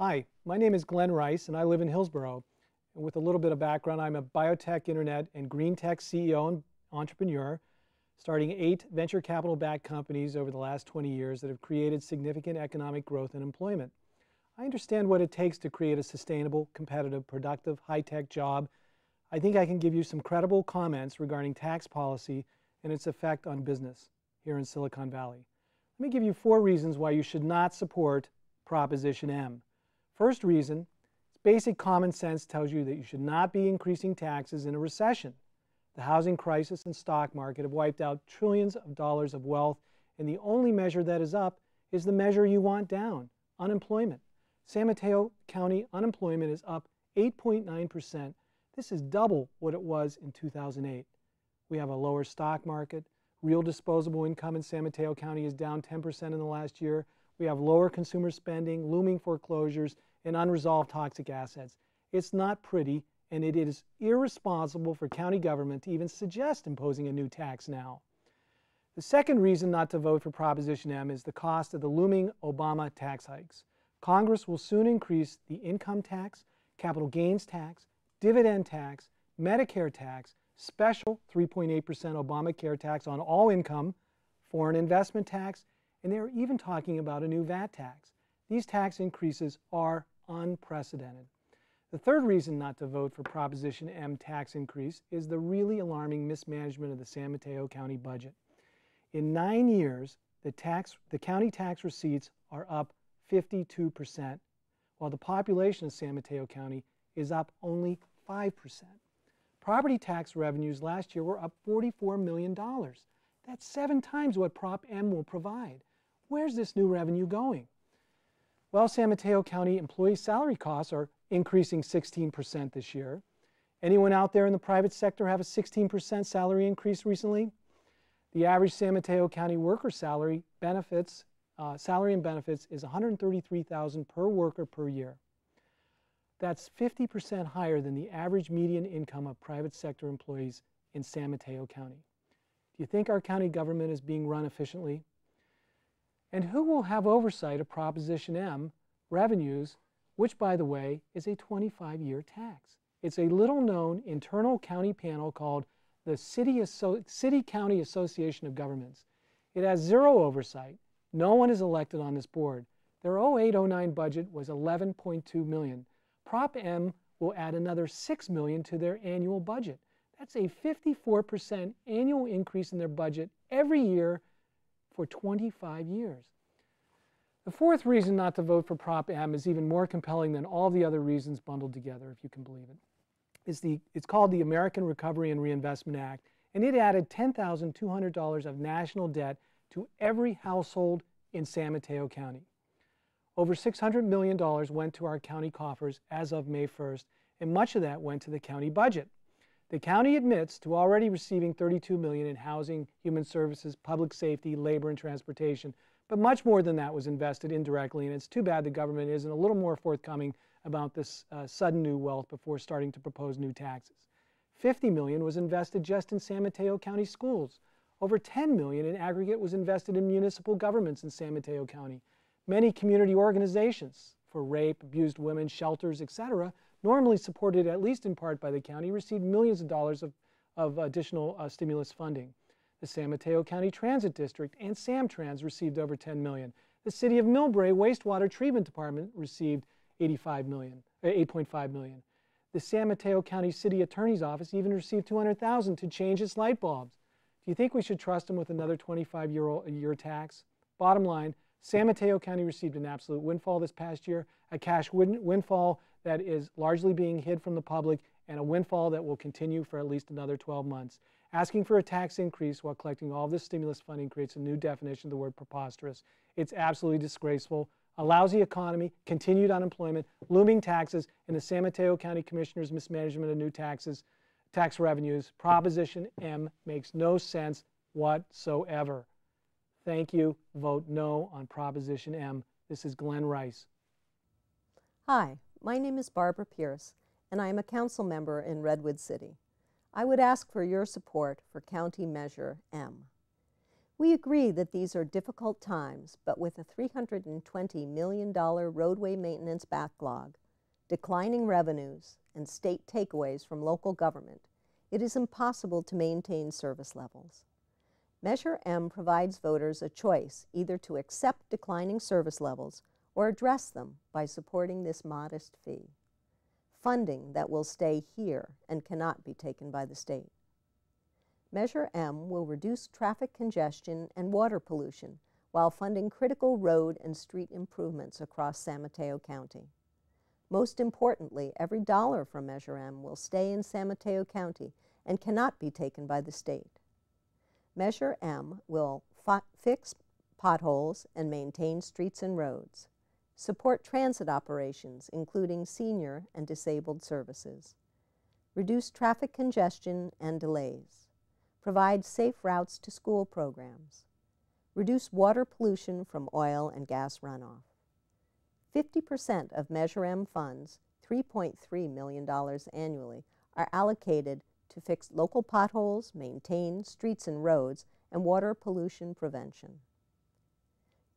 Hi, my name is Glenn Rice and I live in Hillsborough. And with a little bit of background, I'm a biotech, internet, and green tech CEO and entrepreneur, starting 8 venture capital-backed companies over the last 20 years that have created significant economic growth and employment. I understand what it takes to create a sustainable, competitive, productive, high-tech job. I think I can give you some credible comments regarding tax policy and its effect on business here in Silicon Valley. Let me give you 4 reasons why you should not support Proposition M. First reason, basic common sense tells you that you should not be increasing taxes in a recession. The housing crisis and stock market have wiped out trillions of dollars of wealth, and the only measure that is up is the measure you want down, unemployment. San Mateo County unemployment is up 8.9%. This is double what it was in 2008. We have a lower stock market. Real disposable income in San Mateo County is down 10% in the last year. We have lower consumer spending, looming foreclosures, and unresolved toxic assets. It's not pretty, and it is irresponsible for county government to even suggest imposing a new tax now. The second reason not to vote for Proposition M is the cost of the looming Obama tax hikes. Congress will soon increase the income tax, capital gains tax, dividend tax, Medicare tax, special 3.8% Obamacare tax on all income, foreign investment tax, and they're even talking about a new VAT tax. These tax increases are unprecedented. The third reason not to vote for Proposition M tax increase is the really alarming mismanagement of the San Mateo County budget. In 9 years, the county tax receipts are up 52%, while the population of San Mateo County is up only 5%. Property tax revenues last year were up $44 million. That's 7 times what Prop M will provide. Where's this new revenue going? Well, San Mateo County employee salary costs are increasing 16% this year. Anyone out there in the private sector have a 16% salary increase recently? The average San Mateo County worker salary and benefits is $133,000 per worker per year. That's 50% higher than the average median income of private sector employees in San Mateo County. Do you think our county government is being run efficiently? And who will have oversight of Proposition M revenues, which, by the way, is a 25-year tax? It's a little-known internal county panel called the City-County Association of Governments. It has 0 oversight. No one is elected on this board. Their 08-09 budget was $11.2 million. Prop M will add another $6 million to their annual budget. That's a 54% annual increase in their budget every year for 25 years. The fourth reason not to vote for Prop M is even more compelling than all the other reasons bundled together, if you can believe it. It's called the American Recovery and Reinvestment Act, and it added $10,200 of national debt to every household in San Mateo County. Over $600 million went to our county coffers as of May 1st, and much of that went to the county budget. The county admits to already receiving $32 million in housing, human services, public safety, labor, and transportation, but much more than that was invested indirectly, and it's too bad the government isn't a little more forthcoming about this sudden new wealth before starting to propose new taxes. $50 million was invested just in San Mateo County schools. Over $10 million in aggregate was invested in municipal governments in San Mateo County. Many community organizations for rape, abused women, shelters, etc., normally supported at least in part by the county, received millions of dollars of additional stimulus funding. The San Mateo County Transit District and SamTrans received over $10 million. The City of Millbrae Wastewater Treatment Department received $8.5 million. The San Mateo County City Attorney's Office even received $200,000 to change its light bulbs. Do you think we should trust them with another 25-year tax? Bottom line, San Mateo County received an absolute windfall this past year, a cash windfall that is largely being hid from the public, and a windfall that will continue for at least another 12 months. Asking for a tax increase while collecting all this stimulus funding creates a new definition of the word preposterous. It's absolutely disgraceful. A lousy economy, continued unemployment, looming taxes, and the San Mateo County Commissioner's mismanagement of new tax revenues. Proposition M makes no sense whatsoever. Thank you. Vote no on Proposition M. This is Glenn Rice. Hi, my name is Barbara Pierce, and I am a council member in Redwood City. I would ask for your support for County Measure M. We agree that these are difficult times, but with a $320 million roadway maintenance backlog, declining revenues, and state takeaways from local government, it is impossible to maintain service levels. Measure M provides voters a choice either to accept declining service levels or address them by supporting this modest fee, funding that will stay here and cannot be taken by the state. Measure M will reduce traffic congestion and water pollution while funding critical road and street improvements across San Mateo County. Most importantly, every dollar from Measure M will stay in San Mateo County and cannot be taken by the state. Measure M will fix potholes and maintain streets and roads, support transit operations, including senior and disabled services, reduce traffic congestion and delays, provide safe routes to school programs, reduce water pollution from oil and gas runoff. 50% of Measure M funds, $3.3 million annually, are allocated to fix local potholes, maintain streets and roads, and water pollution prevention.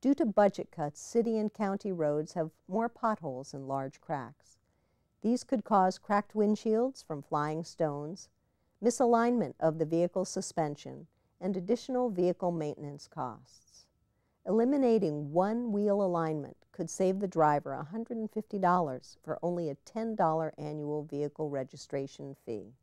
Due to budget cuts, city and county roads have more potholes and large cracks. These could cause cracked windshields from flying stones, misalignment of the vehicle suspension, and additional vehicle maintenance costs. Eliminating one wheel alignment could save the driver $150 for only a $10 annual vehicle registration fee.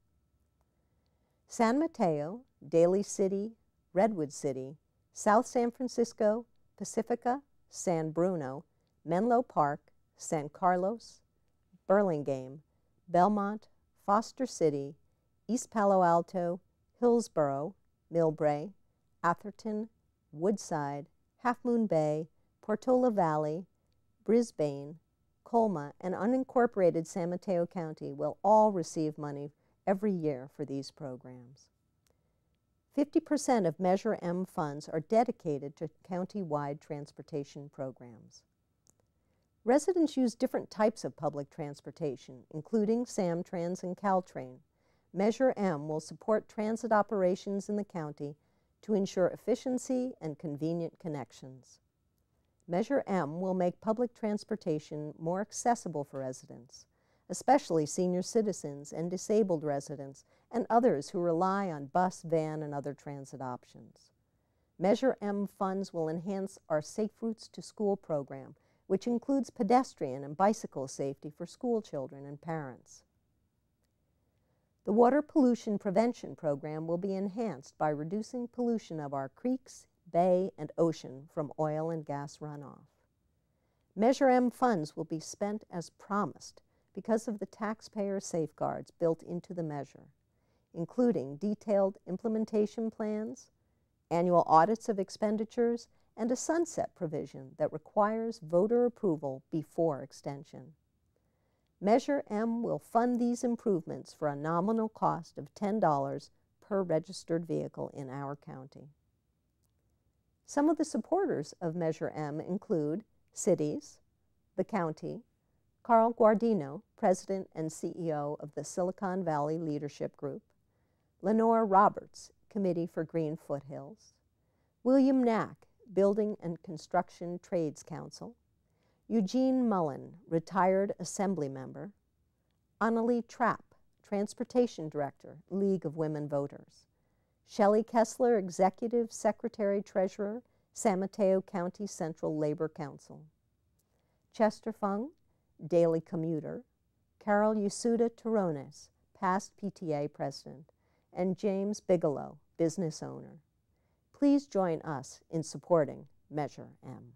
San Mateo, Daly City, Redwood City, South San Francisco, Pacifica, San Bruno, Menlo Park, San Carlos, Burlingame, Belmont, Foster City, East Palo Alto, Hillsborough, Millbrae, Atherton, Woodside, Half Moon Bay, Portola Valley, Brisbane, Colma, and unincorporated San Mateo County will all receive money every year for these programs. 50% of Measure M funds are dedicated to county-wide transportation programs. Residents use different types of public transportation, including Samtrans and Caltrain. Measure M will support transit operations in the county to ensure efficiency and convenient connections. Measure M will make public transportation more accessible for residents, especially senior citizens and disabled residents and others who rely on bus, van, and other transit options. Measure M funds will enhance our Safe Routes to School program, which includes pedestrian and bicycle safety for school children and parents. The Water Pollution Prevention Program will be enhanced by reducing pollution of our creeks, bay, and ocean from oil and gas runoff. Measure M funds will be spent as promised because of the taxpayer safeguards built into the measure, including detailed implementation plans, annual audits of expenditures, and a sunset provision that requires voter approval before extension. Measure M will fund these improvements for a nominal cost of $10 per registered vehicle in our county. Some of the supporters of Measure M include cities, the county, Carl Guardino, President and CEO of the Silicon Valley Leadership Group, Lenore Roberts, Committee for Green Foothills, William Knack, Building and Construction Trades Council, Eugene Mullen, Retired Assembly Member, Annalie Trapp, Transportation Director, League of Women Voters, Shelley Kessler, Executive Secretary Treasurer, San Mateo County Central Labor Council, Chester Fung, Daily Commuter, Carol Yasuda Torones, past PTA President, and James Bigelow, business owner. Please join us in supporting Measure M.